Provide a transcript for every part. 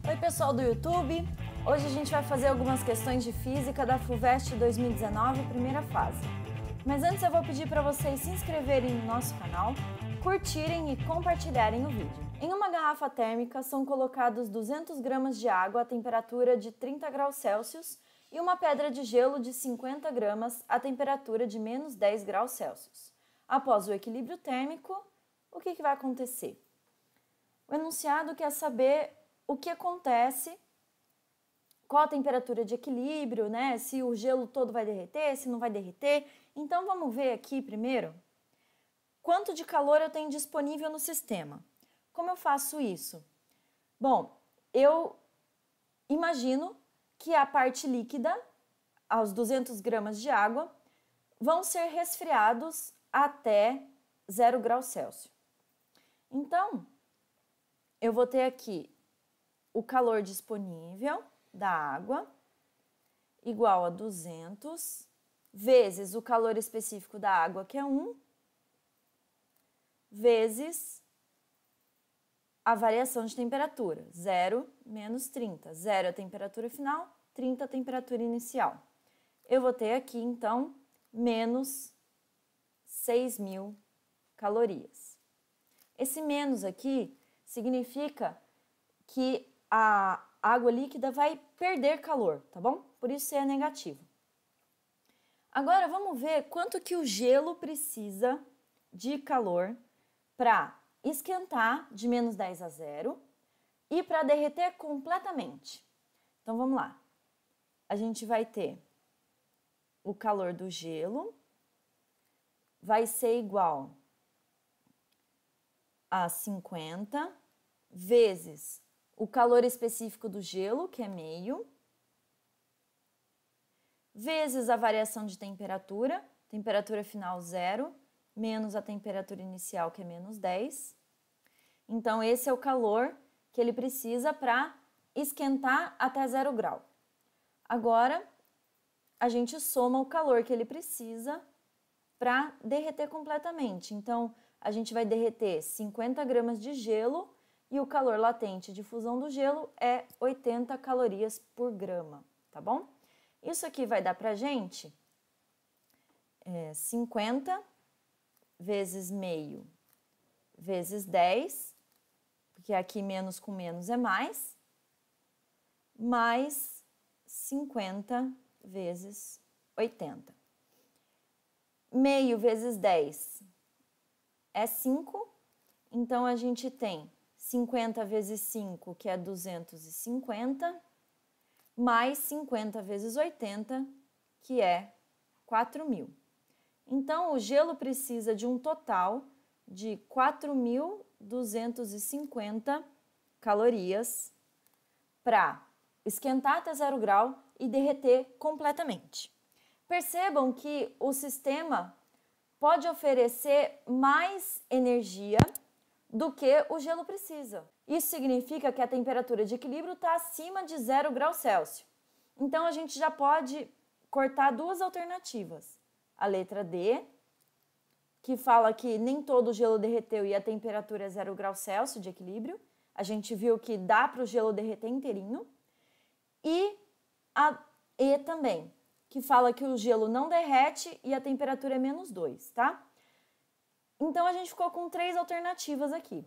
Oi pessoal do YouTube, hoje a gente vai fazer algumas questões de física da FUVEST 2019, primeira fase. Mas antes eu vou pedir para vocês se inscreverem no nosso canal, curtirem e compartilharem o vídeo. Em uma garrafa térmica são colocados 200 gramas de água a temperatura de 30 graus Celsius e uma pedra de gelo de 50 gramas a temperatura de menos 10 graus Celsius. Após o equilíbrio térmico, o que vai acontecer? O enunciado quer saber o que acontece, qual a temperatura de equilíbrio, né? Se o gelo todo vai derreter, se não vai derreter. Então vamos ver aqui primeiro quanto de calor eu tenho disponível no sistema. Como eu faço isso? Bom, eu imagino que a parte líquida, aos 200 gramas de água, vão ser resfriados até 0 graus Celsius. Então, eu vou ter aqui o calor disponível da água igual a 200 vezes o calor específico da água, que é 1, vezes a variação de temperatura, 0 menos 30. 0 é a temperatura final, 30 é a temperatura inicial. Eu vou ter aqui, então, menos 6.000 calorias. Esse menos aqui significa que a água líquida vai perder calor, tá bom? Por isso é negativo. Agora vamos ver quanto que o gelo precisa de calor para esquentar de menos 10 a 0 e para derreter completamente. Então vamos lá. A gente vai ter o calor do gelo, vai ser igual a 50 vezes o calor específico do gelo, que é meio, vezes a variação de temperatura, temperatura final 0, menos a temperatura inicial, que é menos 10. Então, esse é o calor que ele precisa para esquentar até 0 grau. Agora, a gente soma o calor que ele precisa para derreter completamente. Então, a gente vai derreter 50 gramas de gelo e o calor latente de fusão do gelo é 80 calorias por grama, tá bom? Isso aqui vai dar pra gente 50 vezes meio vezes 10, porque aqui menos com menos é mais 50 vezes 80. Meio vezes 10 é 5, então a gente tem 50 vezes 5, que é 250, mais 50 vezes 80, que é 4.000. Então, o gelo precisa de um total de 4.250 calorias para esquentar até 0 grau e derreter completamente. Percebam que o sistema pode oferecer mais energia do que o gelo precisa. Isso significa que a temperatura de equilíbrio está acima de 0 graus Celsius. Então, a gente já pode cortar duas alternativas. A letra D, que fala que nem todo o gelo derreteu e a temperatura é 0 graus Celsius de equilíbrio. A gente viu que dá para o gelo derreter inteirinho. E a E também, que fala que o gelo não derrete e a temperatura é menos 2, tá? Então, a gente ficou com 3 alternativas aqui.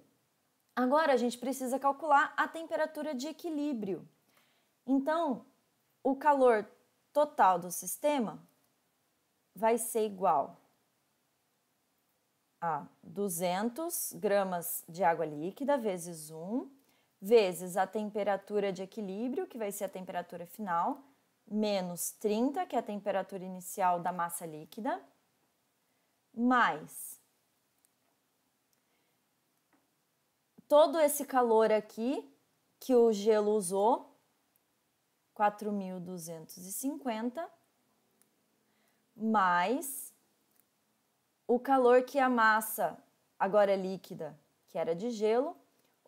Agora, a gente precisa calcular a temperatura de equilíbrio. Então, o calor total do sistema vai ser igual a 200 gramas de água líquida vezes 1, vezes a temperatura de equilíbrio, que vai ser a temperatura final, menos 30, que é a temperatura inicial da massa líquida, mais todo esse calor aqui que o gelo usou, 4.250, mais o calor que a massa, agora líquida, que era de gelo,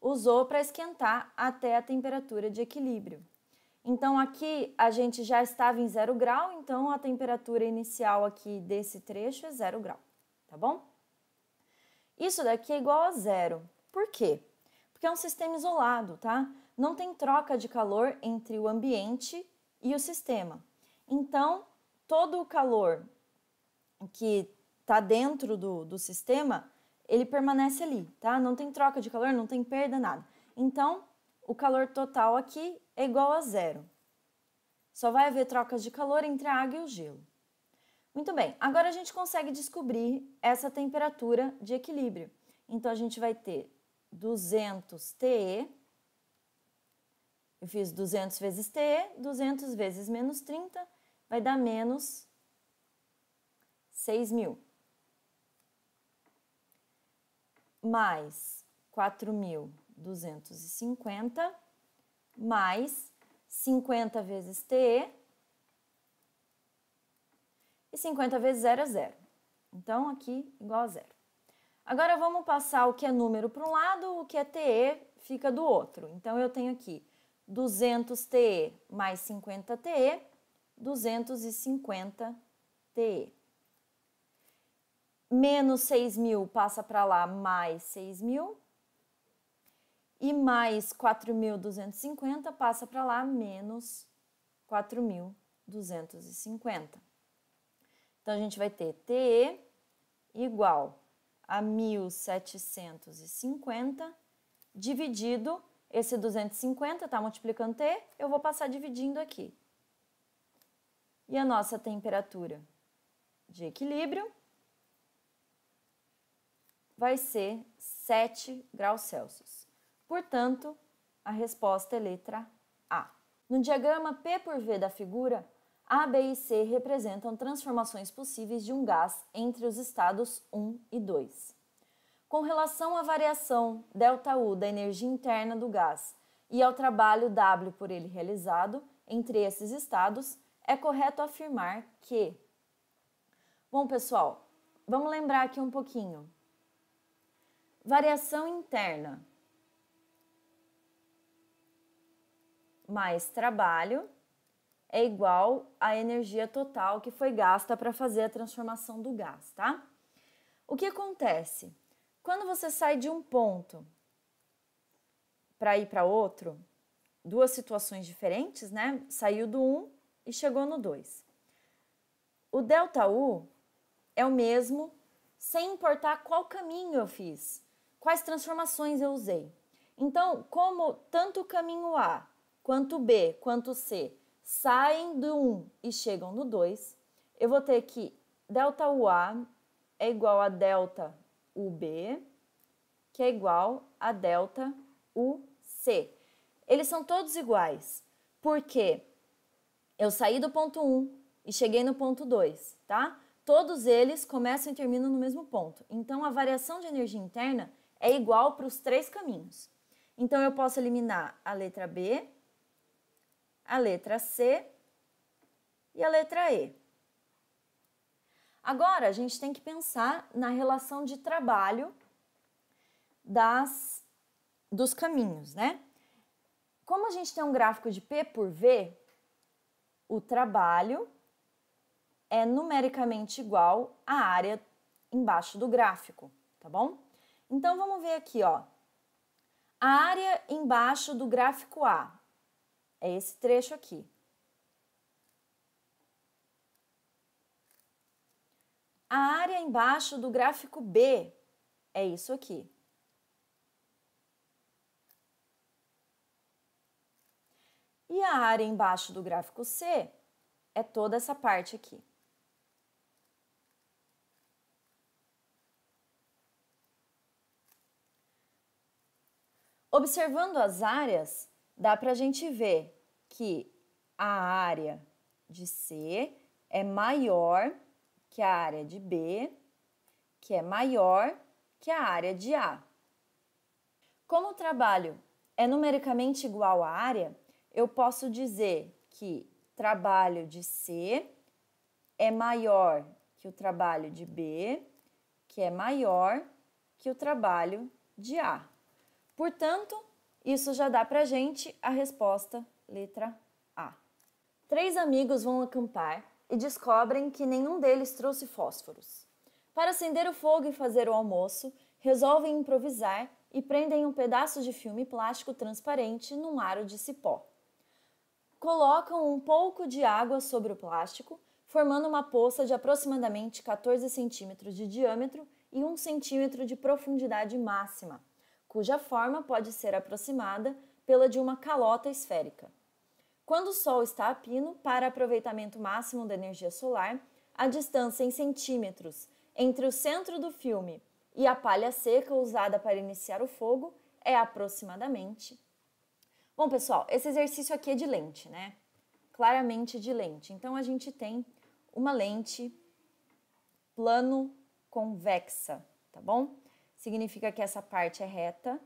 usou para esquentar até a temperatura de equilíbrio. Então, aqui a gente já estava em 0 grau, então a temperatura inicial aqui desse trecho é 0 grau, tá bom? Isso daqui é igual a zero. Por quê? Porque é um sistema isolado, tá? Não tem troca de calor entre o ambiente e o sistema. Então, todo o calor que está dentro do sistema, ele permanece ali, tá? Não tem troca de calor, não tem perda, nada. Então, o calor total aqui é igual a zero. Só vai haver trocas de calor entre a água e o gelo. Muito bem, agora a gente consegue descobrir essa temperatura de equilíbrio. Então, a gente vai ter 200 TE, eu fiz 200 vezes TE, 200 vezes menos 30, vai dar menos 6.000. Mais 4.250, mais 50 vezes TE, e 50 vezes 0 é 0. Então, aqui igual a 0. Agora, vamos passar o que é número para um lado, o que é TE fica do outro. Então, eu tenho aqui 200 TE mais 50 TE, 250 TE. Menos 6.000 passa para lá, mais 6.000. E mais 4.250 passa para lá, menos 4.250. Então, a gente vai ter TE igual a 1.750 dividido, esse 250 está multiplicando T, eu vou passar dividindo aqui. E a nossa temperatura de equilíbrio vai ser 7 graus Celsius. Portanto, a resposta é letra A. No diagrama P por V da figura, A, B e C representam transformações possíveis de um gás entre os estados 1 e 2. Com relação à variação ΔU da energia interna do gás e ao trabalho W por ele realizado entre esses estados, é correto afirmar que... Bom, pessoal, vamos lembrar aqui um pouquinho. Variação interna mais trabalho é igual à energia total que foi gasta para fazer a transformação do gás, tá? O que acontece? Quando você sai de um ponto para ir para outro, duas situações diferentes, né? Saiu do 1 e chegou no 2. O ΔU é o mesmo, sem importar qual caminho eu fiz, quais transformações eu usei. Então, como tanto o caminho A, quanto B, quanto C saem do 1 e chegam no 2, eu vou ter que ΔUA é igual a ΔUB, que é igual a ΔUC. Eles são todos iguais, porque eu saí do ponto 1 e cheguei no ponto 2, tá? Todos eles começam e terminam no mesmo ponto. Então, a variação de energia interna é igual para os três caminhos. Então, eu posso eliminar a letra B, a letra C e a letra E. Agora, a gente tem que pensar na relação de trabalho dos caminhos, né? Como a gente tem um gráfico de P por V, o trabalho é numericamente igual à área embaixo do gráfico, tá bom? Então, vamos ver aqui, ó. A área embaixo do gráfico A é esse trecho aqui. A área embaixo do gráfico B é isso aqui. E a área embaixo do gráfico C é toda essa parte aqui. Observando as áreas, dá para a gente ver que a área de C é maior que a área de B, que é maior que a área de A. Como o trabalho é numericamente igual à área, eu posso dizer que trabalho de C é maior que o trabalho de B, que é maior que o trabalho de A. Portanto, isso já dá para a gente a resposta letra A. Três amigos vão acampar e descobrem que nenhum deles trouxe fósforos. Para acender o fogo e fazer o almoço, resolvem improvisar e prendem um pedaço de filme plástico transparente num aro de cipó. Colocam um pouco de água sobre o plástico, formando uma poça de aproximadamente 14 centímetros de diâmetro e 1 centímetro de profundidade máxima, cuja forma pode ser aproximada pela de uma calota esférica. Quando o Sol está a pino, para aproveitamento máximo da energia solar, a distância em centímetros entre o centro do filme e a palha seca usada para iniciar o fogo é aproximadamente... Bom, pessoal, esse exercício aqui é de lente, né? Claramente de lente. Então, a gente tem uma lente plano-convexa, tá bom? Significa que essa parte é reta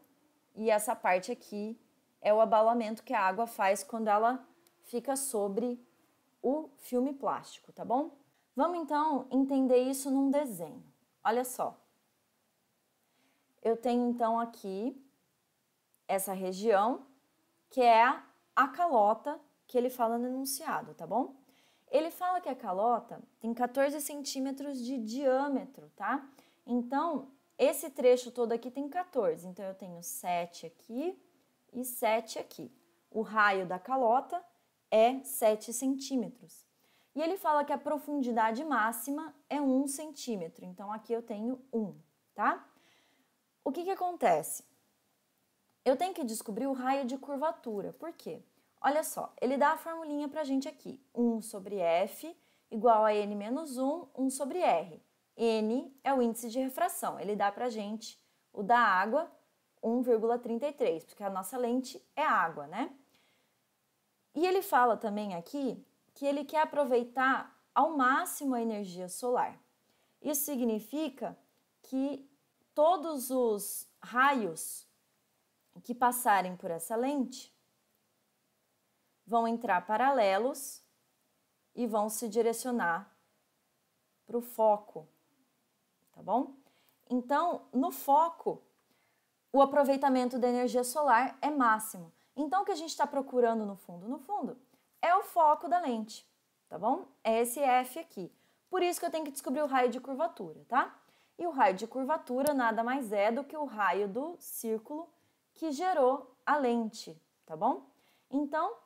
e essa parte aqui é o abalamento que a água faz quando ela fica sobre o filme plástico, tá bom? Vamos então entender isso num desenho. Olha só. Eu tenho então aqui essa região que é a calota que ele fala no enunciado, tá bom? Ele fala que a calota tem 14 centímetros de diâmetro, tá? Então, esse trecho todo aqui tem 14, então eu tenho 7 aqui e 7 aqui. O raio da calota é 7 centímetros. E ele fala que a profundidade máxima é 1 centímetro, então aqui eu tenho 1, tá? O que acontece? Eu tenho que descobrir o raio de curvatura, por quê? Olha só, ele dá a formulinha pra gente aqui, 1 sobre F igual a N menos 1, 1 sobre R. N é o índice de refração, ele dá pra gente o da água, 1,33, porque a nossa lente é água, né? E ele fala também aqui que ele quer aproveitar ao máximo a energia solar. Isso significa que todos os raios que passarem por essa lente vão entrar paralelos e vão se direcionar para o foco, tá bom? Então, no foco, o aproveitamento da energia solar é máximo. Então, o que a gente está procurando no fundo? No fundo, é o foco da lente, tá bom? É esse F aqui. Por isso que eu tenho que descobrir o raio de curvatura, tá? E o raio de curvatura nada mais é do que o raio do círculo que gerou a lente, tá bom? Então,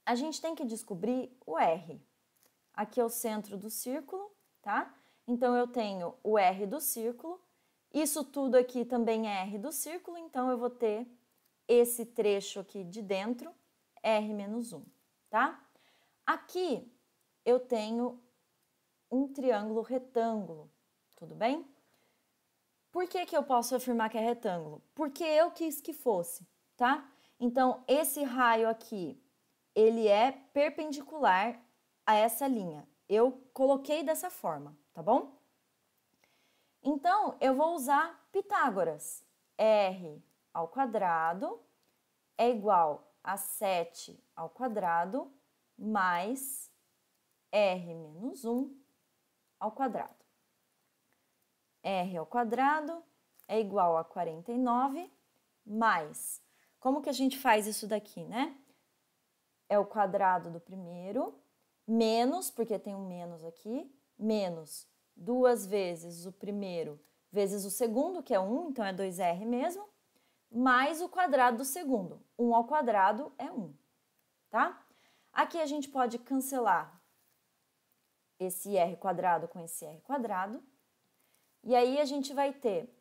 a gente tem que descobrir o R. Aqui é o centro do círculo, tá? Então, eu tenho o R do círculo. Isso tudo aqui também é R do círculo, então eu vou ter esse trecho aqui de dentro, R menos 1, tá? Aqui eu tenho um triângulo retângulo, tudo bem? Por que eu posso afirmar que é retângulo? Porque eu quis que fosse, tá? Então, esse raio aqui, ele é perpendicular a essa linha. Eu coloquei dessa forma, tá bom? Então, eu vou usar Pitágoras. R ao quadrado é igual a 7 ao quadrado mais R menos 1 ao quadrado. R ao quadrado é igual a 49 mais... Como que a gente faz isso daqui, né? É o quadrado do primeiro, menos, porque tem um menos aqui, menos 2 vezes o primeiro vezes o segundo, que é 1, então é 2R mesmo, mais o quadrado do segundo. 1 ao quadrado é 1, tá? Aqui a gente pode cancelar esse R quadrado com esse R quadrado, e aí a gente vai ter,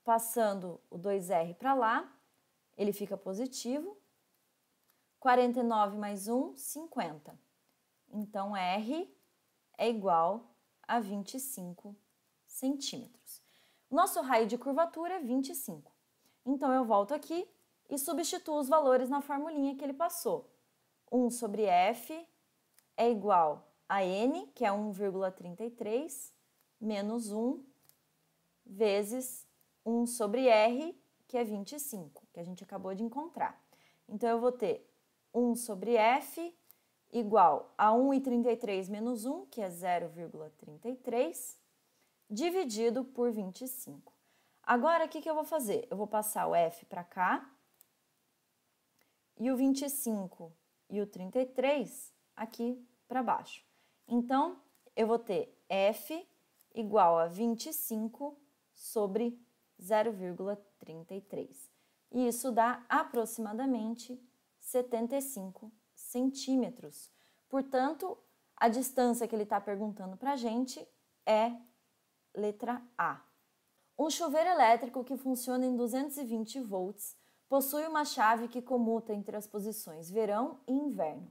passando o 2R para lá, ele fica positivo, 49 mais 1, 50. Então, R é igual a 25 centímetros. Nosso raio de curvatura é 25. Então, eu volto aqui e substituo os valores na formulinha que ele passou. 1 sobre F é igual a N, que é 1,33, menos 1, vezes 1 sobre R, que é 25, que a gente acabou de encontrar. Então, eu vou ter 1 sobre F igual a 1,33 menos 1, que é 0,33, dividido por 25. Agora, o que eu vou fazer? Eu vou passar o F para cá, e o 25 e o 33, aqui para baixo. Então, eu vou ter F igual a 25 sobre 0,33. E isso dá aproximadamente 75 centímetros. Portanto, a distância que ele está perguntando para a gente é letra A. Um chuveiro elétrico que funciona em 220 volts possui uma chave que comuta entre as posições verão e inverno.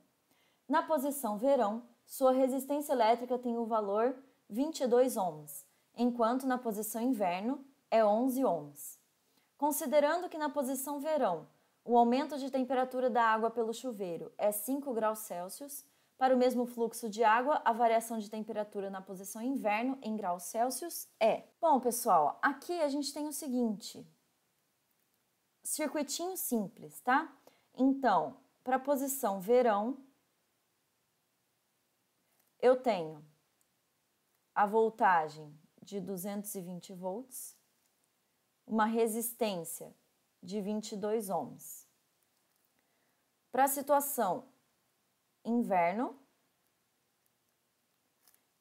Na posição verão, sua resistência elétrica tem o valor 22 ohms, enquanto na posição inverno é 11 ohms. Considerando que na posição verão, o aumento de temperatura da água pelo chuveiro é 5 graus Celsius, para o mesmo fluxo de água, a variação de temperatura na posição inverno em graus Celsius é... Bom, pessoal, aqui a gente tem o seguinte, circuitinho simples, tá? Então, para a posição verão, eu tenho a voltagem de 220 volts, uma resistência de 22 ohms. Para a situação inverno,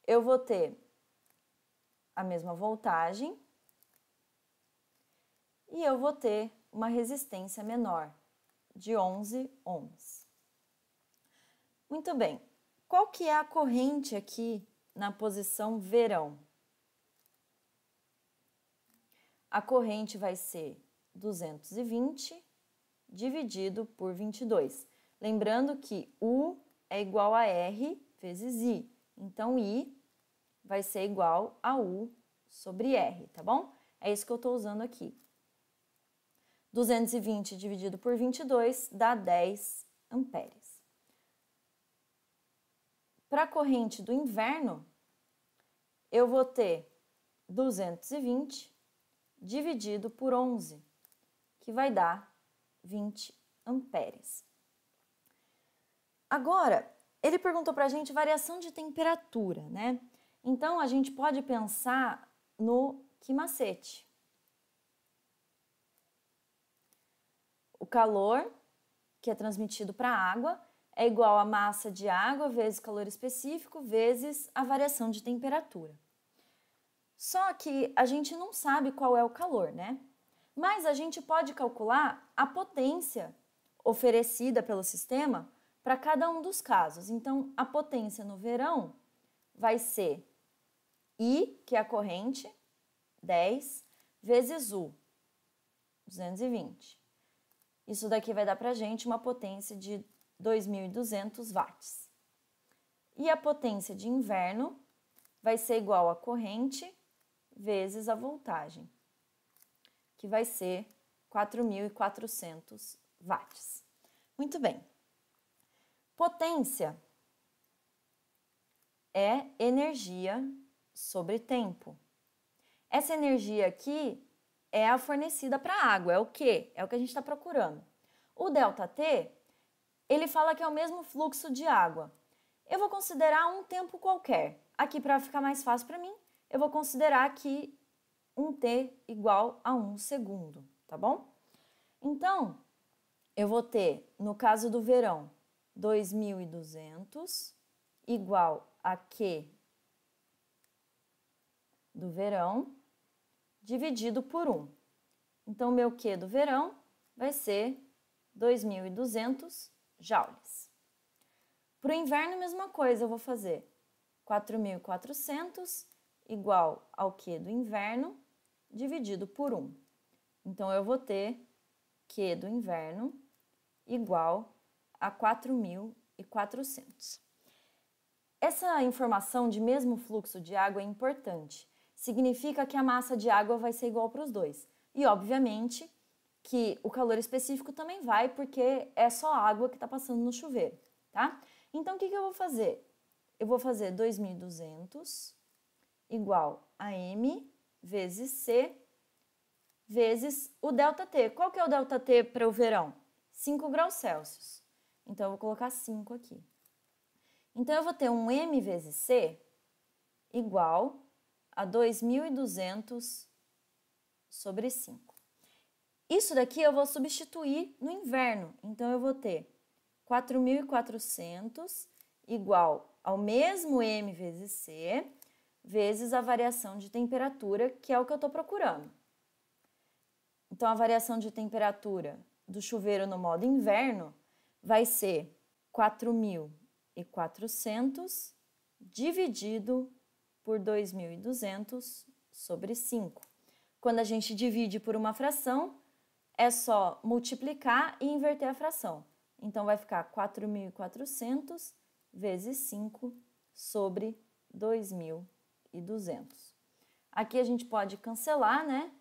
eu vou ter a mesma voltagem e eu vou ter uma resistência menor, de 11 ohms. Muito bem, qual que é a corrente aqui na posição verão? A corrente vai ser 220 dividido por 22. Lembrando que U é igual a R vezes I. Então, I vai ser igual a U sobre R, tá bom? É isso que eu estou usando aqui. 220 dividido por 22 dá 10 amperes. Para a corrente do inverno, eu vou ter 220 dividido por 11, que vai dar 20 amperes. Agora, ele perguntou para a gente variação de temperatura, né? Então, a gente pode pensar no que macete. O calor, que é transmitido para a água, é igual a massa de água vezes calor específico vezes a variação de temperatura. Só que a gente não sabe qual é o calor, né? Mas a gente pode calcular a potência oferecida pelo sistema para cada um dos casos. Então, a potência no verão vai ser I, que é a corrente, 10, vezes U, 220. Isso daqui vai dar para a gente uma potência de 2.200 watts. E a potência de inverno vai ser igual a corrente vezes a voltagem, que vai ser 4.400 watts. Muito bem. Potência é energia sobre tempo. Essa energia aqui é a fornecida para a água, é o quê? É o que a gente está procurando. O ΔT, ele fala que é o mesmo fluxo de água. Eu vou considerar um tempo qualquer. Aqui, para ficar mais fácil para mim, eu vou considerar aqui um T igual a 1 segundo, tá bom? Então, eu vou ter, no caso do verão, 2.200 igual a Q do verão dividido por 1. Então, meu Q do verão vai ser 2.200 joules. Para o inverno, a mesma coisa, eu vou fazer 4.400 igual ao Q do inverno dividido por 1. Então, eu vou ter Q do inverno igual a 4.400. Essa informação de mesmo fluxo de água é importante. Significa que a massa de água vai ser igual para os dois. E, obviamente, que o calor específico também vai, porque é só água que está passando no chuveiro, tá? Então, o que eu vou fazer? Eu vou fazer 2.200 igual a M vezes C vezes o ΔT. Qual que é o ΔT para o verão? 5 graus Celsius. Então, eu vou colocar 5 aqui. Então, eu vou ter um M vezes C igual a 2.200 sobre 5. Isso daqui eu vou substituir no inverno. Então, eu vou ter 4.400 igual ao mesmo m vezes c, vezes a variação de temperatura, que é o que eu estou procurando. Então, a variação de temperatura do chuveiro no modo inverno vai ser 4.400 dividido por 2.200 sobre 5. Quando a gente divide por uma fração, é só multiplicar e inverter a fração. Então, vai ficar 4.400 vezes 5 sobre 2.200. Aqui a gente pode cancelar, né?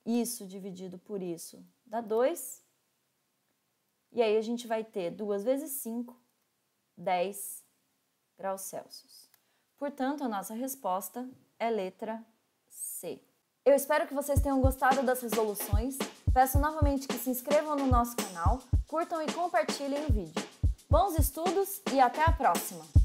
Isso dividido por isso dá 2. E aí a gente vai ter 2 vezes 5, 10 graus Celsius. Portanto, a nossa resposta é letra C. Eu espero que vocês tenham gostado das resoluções. Peço novamente que se inscrevam no nosso canal, curtam e compartilhem o vídeo. Bons estudos e até a próxima!